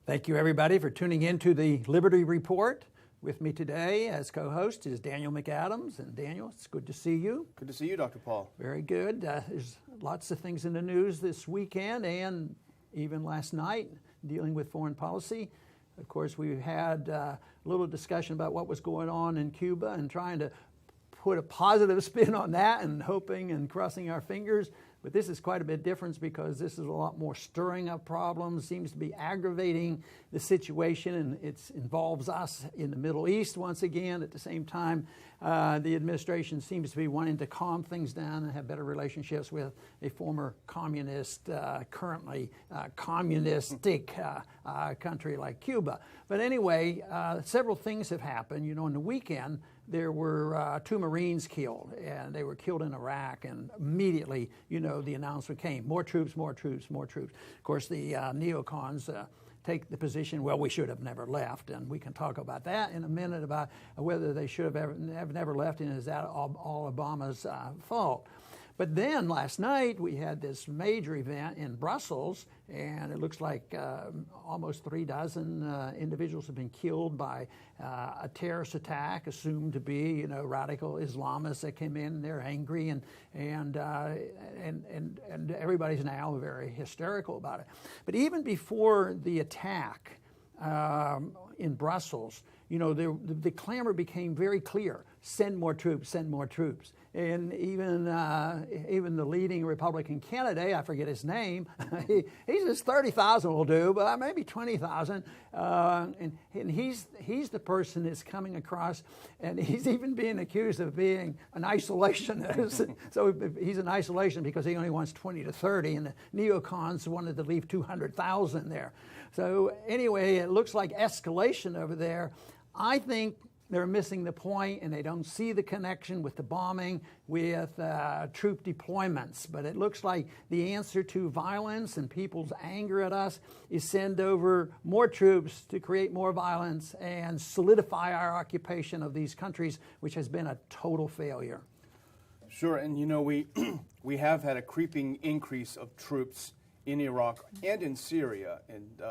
Thank you, everybody, for tuning in to the Liberty Report. With me today as co-host is Daniel McAdams. And Daniel, it's good to see you. Good to see you, Dr. Paul. Very good. There's lots of things in the news this weekend and even last night dealing with foreign policy. Of course, we had a little discussion about what was going on in Cuba and trying to put a positive spin on that and hoping and crossing our fingers. But this is quite a bit different because this is a lot more stirring up problems, seems to be aggravating the situation, and it involves us in the Middle East once again. At the same time, the administration seems to be wanting to calm things down and have better relationships with a former communist, currently communistic country like Cuba. But anyway, several things have happened. You know, in the weekend, there were 2 Marines killed, and they were killed in Iraq, and immediately, you know, the announcement came, more troops, more troops, more troops. Of course, the neocons take the position, well, we should have never left, and we can talk about that in a minute about whether they should have never left, and is that all Obama's fault. But then last night we had this major event in Brussels, and it looks like almost 36 individuals have been killed by a terrorist attack, assumed to be, you know, radical Islamists that came in. They're angry, and everybody's now very hysterical about it. But even before the attack in Brussels, you know, the clamor became very clear: send more troops, send more troops. And even the leading Republican candidate, I forget his name, he says 30,000 will do, but maybe 20,000. And he's the person that's coming across, and he's even being accused of being an isolationist. So he's an isolation because he only wants 20 to 30, and the neocons wanted to leave 200,000 there. So anyway, it looks like escalation over there. I think they're missing the point, and they don't see the connection with the bombing, with troop deployments. But it looks like the answer to violence and people's anger at us is send over more troops to create more violence and solidify our occupation of these countries, which has been a total failure. Sure, and you know, we have had a creeping increase of troops in Iraq and in Syria, and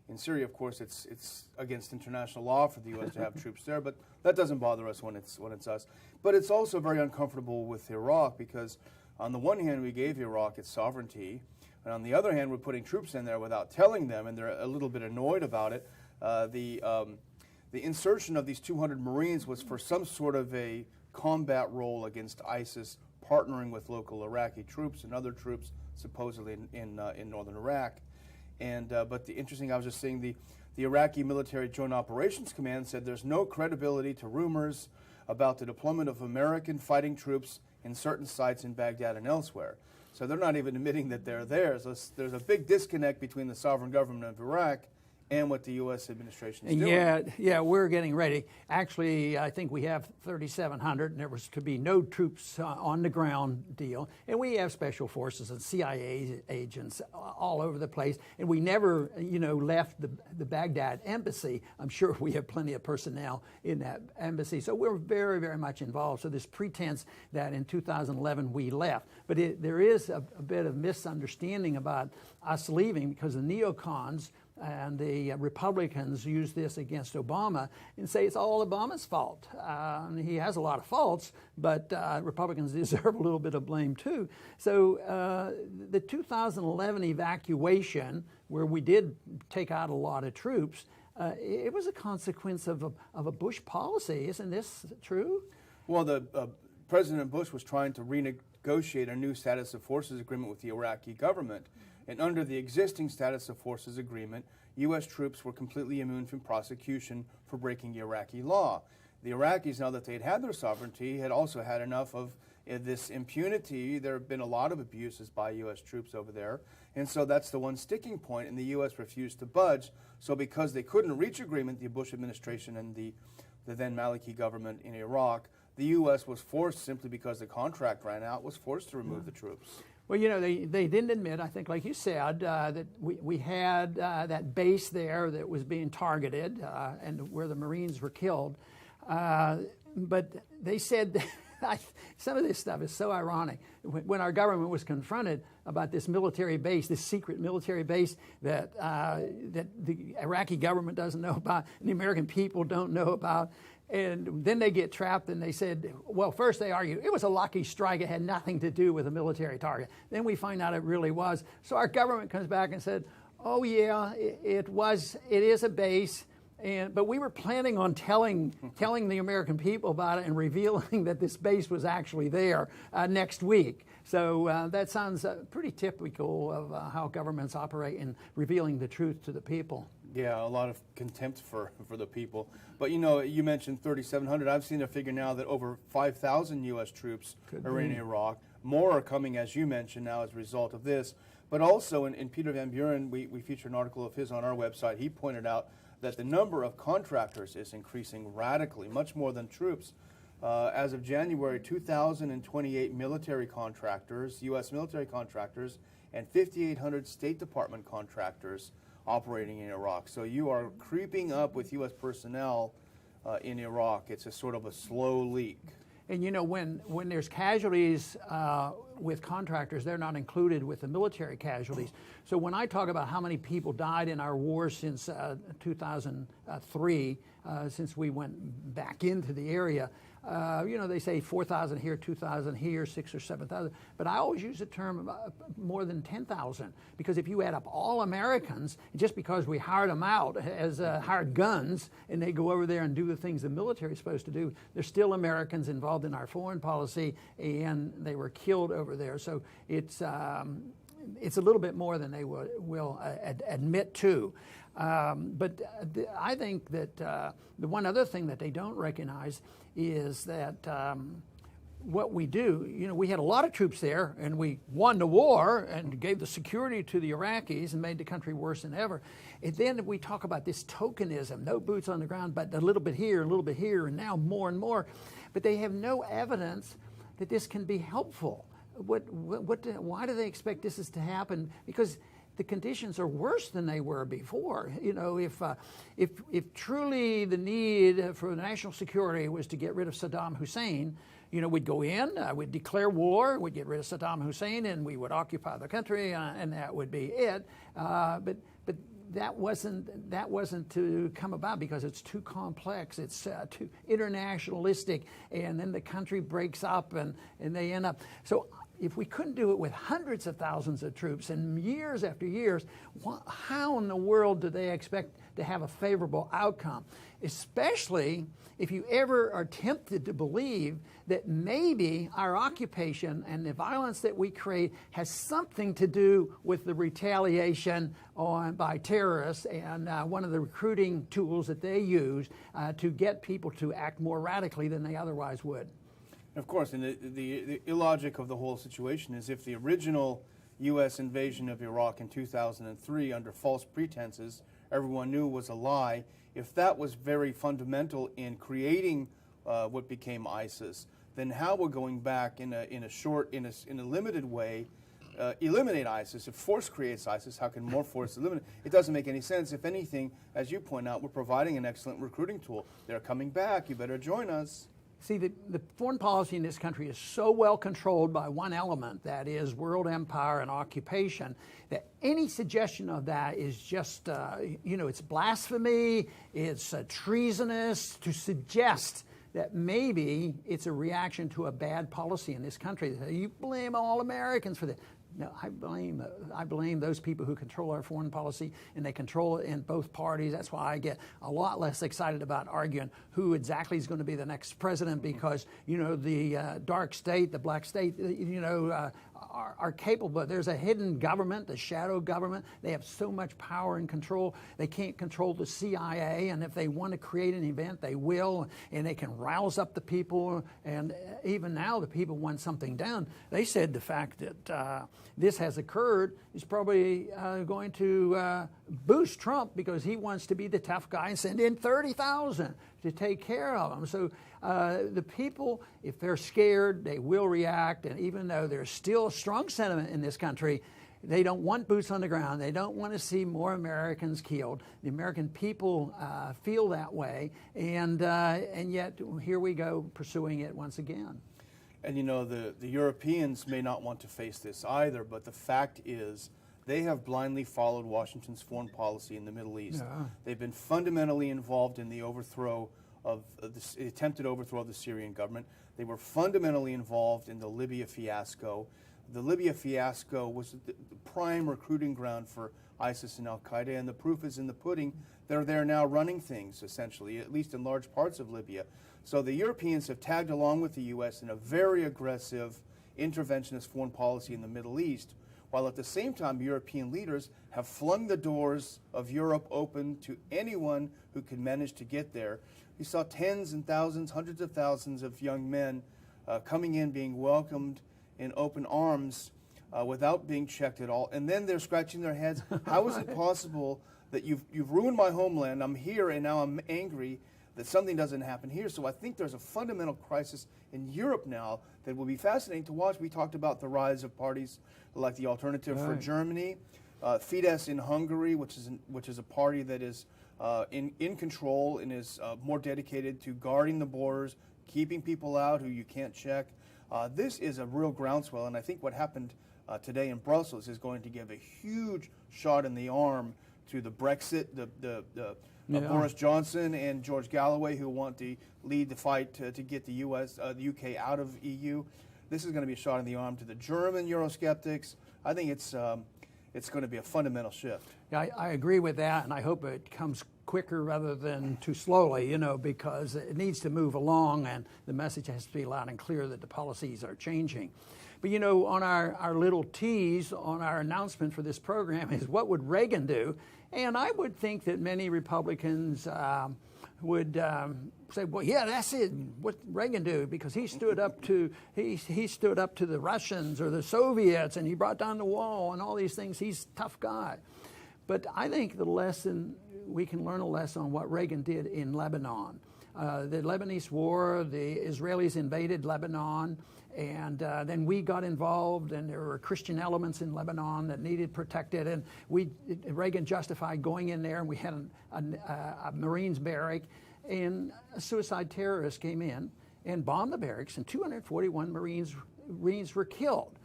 in Syria, of course, it's against international law for the U.S. to have troops there, but that doesn't bother us when it's us. But it's also very uncomfortable with Iraq because, on the one hand, we gave Iraq its sovereignty, and on the other hand, we're putting troops in there without telling them, and they're a little bit annoyed about it. The insertion of these 200 Marines was for some sort of a combat role against ISIS, partnering with local Iraqi troops and other troops supposedly in northern Iraq. But the interesting, I was just saying, the Iraqi Military Joint Operations Command said there's no credibility to rumors about the deployment of American fighting troops in certain sites in Baghdad and elsewhere. So they're not even admitting that they're there. So there's a big disconnect between the sovereign government of Iraq and what the U.S. administration is doing. Yeah, we're getting ready. Actually, I think we have 3,700, and there was to be no troops on the ground deal. And we have special forces and CIA agents all over the place. And we never, you know, left the Baghdad embassy. I'm sure we have plenty of personnel in that embassy. So we're very, very much involved. So this pretense that in 2011 we left. But there is a bit of misunderstanding about us leaving because the neocons and the Republicans use this against Obama and say it's all Obama's fault. He has a lot of faults, but Republicans deserve a little bit of blame too. So the 2011 evacuation, where we did take out a lot of troops, it was a consequence of a Bush policy. Isn't this true? Well, President Bush was trying to renegotiate a new status of forces agreement with the Iraqi government. And under the existing status of forces agreement, U.S. troops were completely immune from prosecution for breaking Iraqi law. The Iraqis, now that they'd had their sovereignty, had also had enough of this impunity. There have been a lot of abuses by U.S. troops over there. And so that's the one sticking point, and the U.S. refused to budge. So because they couldn't reach agreement, the Bush administration and the then Maliki government in Iraq, the U.S. was forced, simply because the contract ran out, was forced to remove the troops. Well, you know, they didn't admit, I think, like you said, that we had that base there that was being targeted and where the Marines were killed. But they said some of this stuff is so ironic. When our government was confronted about this military base, this secret military base that the Iraqi government doesn't know about, and the American people don't know about, and then they get trapped and they said, well, first they argue, it was a lucky strike. It had nothing to do with a military target. Then we find out it really was. So our government comes back and said, oh yeah, it is a base. But we were planning on telling the American people about it and revealing that this base was actually there next week. So that sounds pretty typical of how governments operate in revealing the truth to the people. Yeah, a lot of contempt for the people. But you mentioned 3,700. I've seen a figure now that over 5,000 U.S. troops are in Iraq. More are coming, as you mentioned, now as a result of this. But also, in Peter Van Buren, we featured an article of his on our website. He pointed out that the number of contractors is increasing radically, much more than troops. As of January, 2,028 military contractors, U.S. military contractors, and 5,800 State Department contractors operating in Iraq. So you are creeping up with U.S. personnel in Iraq. It's a sort of a slow leak. And when there's casualties with contractors, they're not included with the military casualties. So when I talk about how many people died in our war since 2003, since we went back into the area, they say 4,000 here, 2,000 here, 6,000 or 7,000. But I always use the term more than 10,000, because if you add up all Americans, just because we hired them out as hired guns and they go over there and do the things the military is supposed to do, they're still Americans involved in our foreign policy, and they were killed over there. So it's a little bit more than they will admit to. But I think that the one other thing that they don't recognize is that what we do, we had a lot of troops there, and we won the war and gave the security to the Iraqis and made the country worse than ever. And then we talk about this tokenism, no boots on the ground, but a little bit here, a little bit here, and now more and more. But they have no evidence that this can be helpful. Why do they expect this is to happen? Because the conditions are worse than they were before. If truly the need for national security was to get rid of Saddam Hussein, we'd go in, we'd declare war, we'd get rid of Saddam Hussein, and we would occupy the country, and that would be it. But that wasn't to come about, because it's too complex, it's too internationalistic, and then the country breaks up and they end up. So if we couldn't do it with hundreds of thousands of troops and years after years, how in the world do they expect to have a favorable outcome? Especially if you ever are tempted to believe that maybe our occupation and the violence that we create has something to do with the retaliation by terrorists, and one of the recruiting tools that they use to get people to act more radically than they otherwise would. Of course, and the illogic of the whole situation is, if the original U.S. invasion of Iraq in 2003 under false pretenses everyone knew was a lie, if that was very fundamental in creating what became ISIS, then how we're going back in a limited way eliminate ISIS? If force creates ISIS, how can more force eliminate? It doesn't make any sense. If anything, as you point out, we're providing an excellent recruiting tool. They're coming back. You better join us. See, the foreign policy in this country is so well controlled by one element, that is world empire and occupation, that any suggestion of that is just, it's blasphemy, it's treasonous to suggest that maybe it's a reaction to a bad policy in this country. You blame all Americans for this. No, I blame those people who control our foreign policy, and they control it in both parties. That's why I get a lot less excited about arguing who exactly is going to be the next president, because the dark state, the black state, are capable. But there's a hidden government, the shadow government. They have so much power and control. They can't control the CIA, and if they want to create an event, they will, and they can rouse up the people. And even now, the people want something done. They said the fact that this has occurred is probably going to boost Trump, because he wants to be the tough guy and send in 30,000 to take care of them. So the people, if they're scared, they will react. And even though there's still a strong sentiment in this country, they don't want boots on the ground. They don't want to see more Americans killed. The American people feel that way, and yet here we go pursuing it once again. And the Europeans may not want to face this either, but the fact is they have blindly followed Washington's foreign policy in the Middle East. Yeah. They've been fundamentally involved in the attempted overthrow of the Syrian government. They were fundamentally involved in the Libya fiasco. The Libya fiasco was the prime recruiting ground for ISIS and Al-Qaeda, and the proof is in the pudding. They're there now running things, essentially, at least in large parts of Libya. So the Europeans have tagged along with the U.S. in a very aggressive interventionist foreign policy in the Middle East, while at the same time European leaders have flung the doors of Europe open to anyone who could manage to get there. We saw tens and thousands, hundreds of thousands of young men coming in, being welcomed in open arms without being checked at all. And then they're scratching their heads. How is it possible that you've ruined my homeland? I'm here and now I'm angry that something doesn't happen here. So I think there's a fundamental crisis in Europe now that will be fascinating to watch. We talked about the rise of parties like the Alternative for Germany, Fidesz in Hungary, which is a party that is in control and is more dedicated to guarding the borders, keeping people out who you can't check. This is a real groundswell, and I think what happened today in Brussels is going to give a huge shot in the arm to the Brexit, Boris Johnson and George Galloway, who want to lead the fight to get the UK out of EU. This is going to be a shot in the arm to the German Eurosceptics. I think it's going to be a fundamental shift. Yeah, I agree with that, and I hope it comes quicker rather than too slowly, because it needs to move along, and the message has to be loud and clear that the policies are changing. But, on our little tease on our announcement for this program is what would Reagan do? And I would think that many Republicans would say, well, yeah, that's it. What Reagan do? Because he stood up to the Russians or the Soviets, and he brought down the wall and all these things. He's a tough guy. But I think we can learn a lesson on what Reagan did in Lebanon. The Lebanese war, the Israelis invaded Lebanon, and then we got involved, and there were Christian elements in Lebanon that needed protected, and Reagan justified going in there, and we had a Marines barrack, and a suicide terrorist came in and bombed the barracks, and 241 Marines were killed.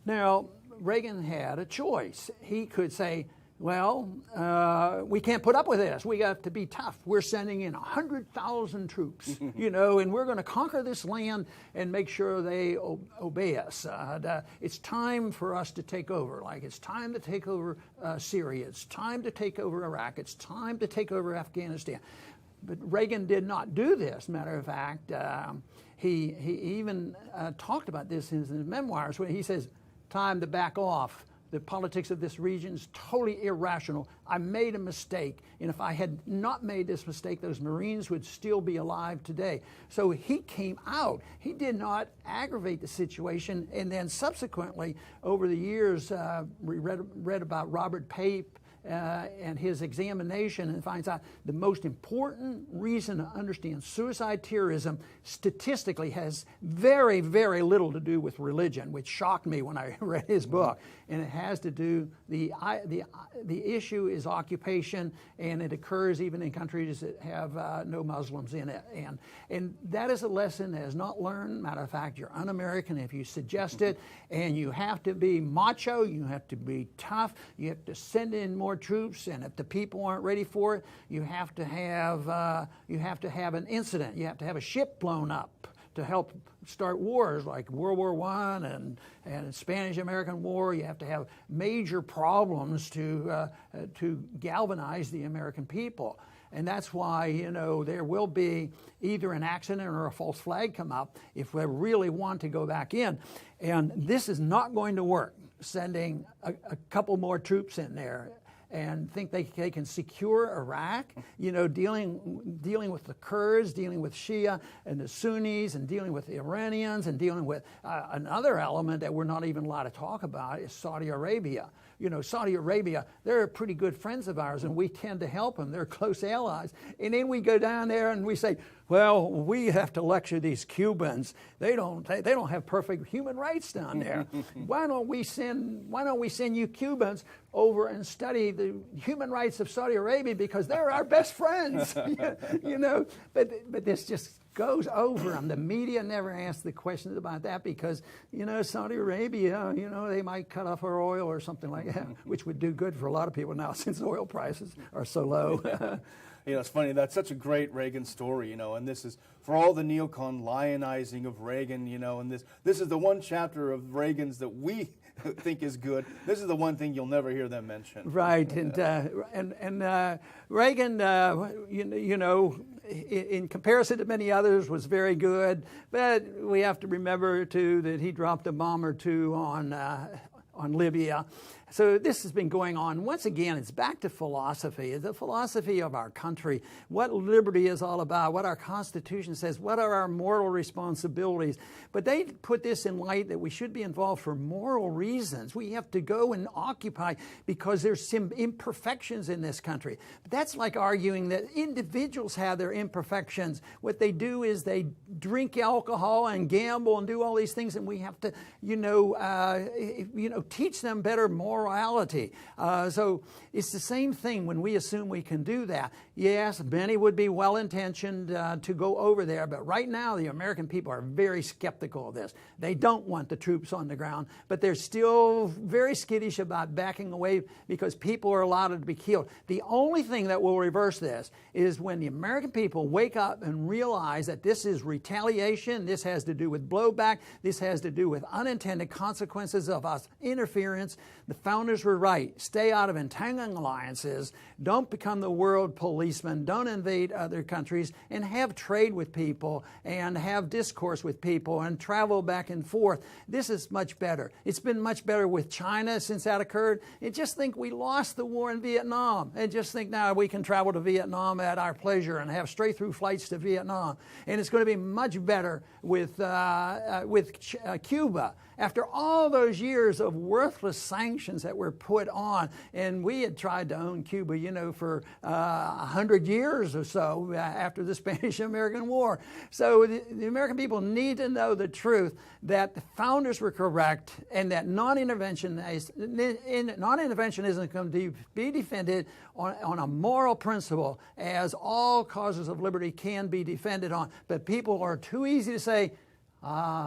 Now, Reagan had a choice. He could say, well, we can't put up with this. We have to be tough. We're sending in 100,000 troops, and we're going to conquer this land and make sure they obey us. It's time for us to take over. Like, it's time to take over Syria. It's time to take over Iraq. It's time to take over Afghanistan. But Reagan did not do this. Matter of fact, he even talked about this in his memoirs when he says, time to back off. The politics of this region is totally irrational. I made a mistake, and if I had not made this mistake, those Marines would still be alive today. So he came out. He did not aggravate the situation, and then subsequently, over the years, we read about Robert Pape and his examination, and finds out the most important reason to understand suicide terrorism statistically has very, very little to do with religion, which shocked me when I read his book. And it has to do, the issue is occupation, and it occurs even in countries that have no Muslims in it. And that is a lesson that is not learned. Matter of fact, you're un-American if you suggest it, and you have to be macho, you have to be tough, you have to send in more troops, and if the people aren't ready for it, you have to have an incident. You have to have a ship blown up to help start wars like World War I and Spanish-American War. You have to have major problems to galvanize the American people. And that's why, there will be either an accident or a false flag come up if we really want to go back in. And this is not going to work, sending a couple more troops in there and think they can secure Iraq, dealing with the Kurds, dealing with Shia and the Sunnis, and dealing with the Iranians, and dealing with another element that we're not even allowed to talk about is Saudi Arabia. Saudi Arabia, they're pretty good friends of ours, and we tend to help them. They're close allies. And then we go down there and we say, well, we have to lecture these Cubans. They don't have perfect human rights down there. Why don't we send you Cubans over and study the human rights of Saudi Arabia, because they're our best friends. You know, but this just goes over them. The media never asks the questions about that, because, you know, Saudi Arabia, you know, they might cut off our oil or something like that, which would do good for a lot of people now since oil prices are so low. You know, it's funny, that's such a great Reagan story, you know, and this is for all the neocon lionizing of Reagan, you know, and this is the one chapter of Reagan's that we think is good. This is the one thing you'll never hear them mention. Right, and Reagan, you know, in comparison to many others, was very good, but we have to remember too that he dropped a bomb or two on Libya. So this has been going on. Once again, it's back to philosophy, the philosophy of our country, what liberty is all about, what our Constitution says, what are our moral responsibilities. But they put this in light that we should be involved for moral reasons. We have to go and occupy because there's some imperfections in this country. But that's like arguing that individuals have their imperfections. What they do is they drink alcohol and gamble and do all these things, and we have to, teach them better morality. So it's the same thing when we assume we can do that. Yes, many would be well-intentioned to go over there, but right now the American people are very skeptical of this. They don't want the troops on the ground, but they're still very skittish about backing away because people are allowed to be killed. The only thing that will reverse this is when the American people wake up and realize that this is retaliation, this has to do with blowback, this has to do with unintended consequences of us interference. The founders were right. Stay out of entangling alliances. Don't become the world policeman. Don't invade other countries, and have trade with people and have discourse with people and travel back and forth. This is much better. It's been much better with China since that occurred. And just think we lost the war in Vietnam, and just think now we can travel to Vietnam at our pleasure and have straight through flights to Vietnam. And it's going to be much better with Cuba. After all those years of worthless sanctions that were put on, and we had tried to own Cuba, for 100 years or so after the Spanish-American War. So the American people need to know the truth that the founders were correct, and that non-interventionism can be defended on a moral principle, as all causes of liberty can be defended on. But people are too easy to say,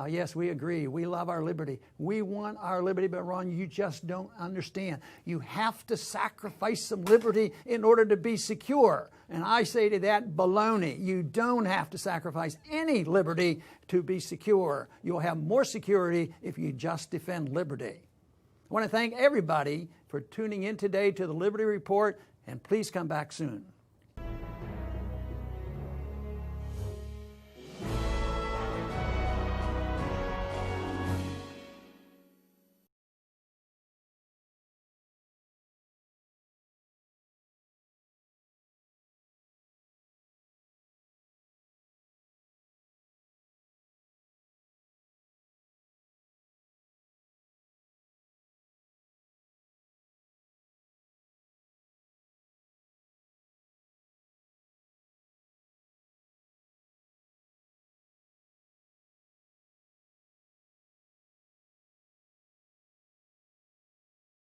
yes, we agree. We love our liberty. We want our liberty, but Ron, you just don't understand. You have to sacrifice some liberty in order to be secure. And I say to that, baloney. You don't have to sacrifice any liberty to be secure. You'll have more security if you just defend liberty. I want to thank everybody for tuning in today to the Liberty Report, and please come back soon.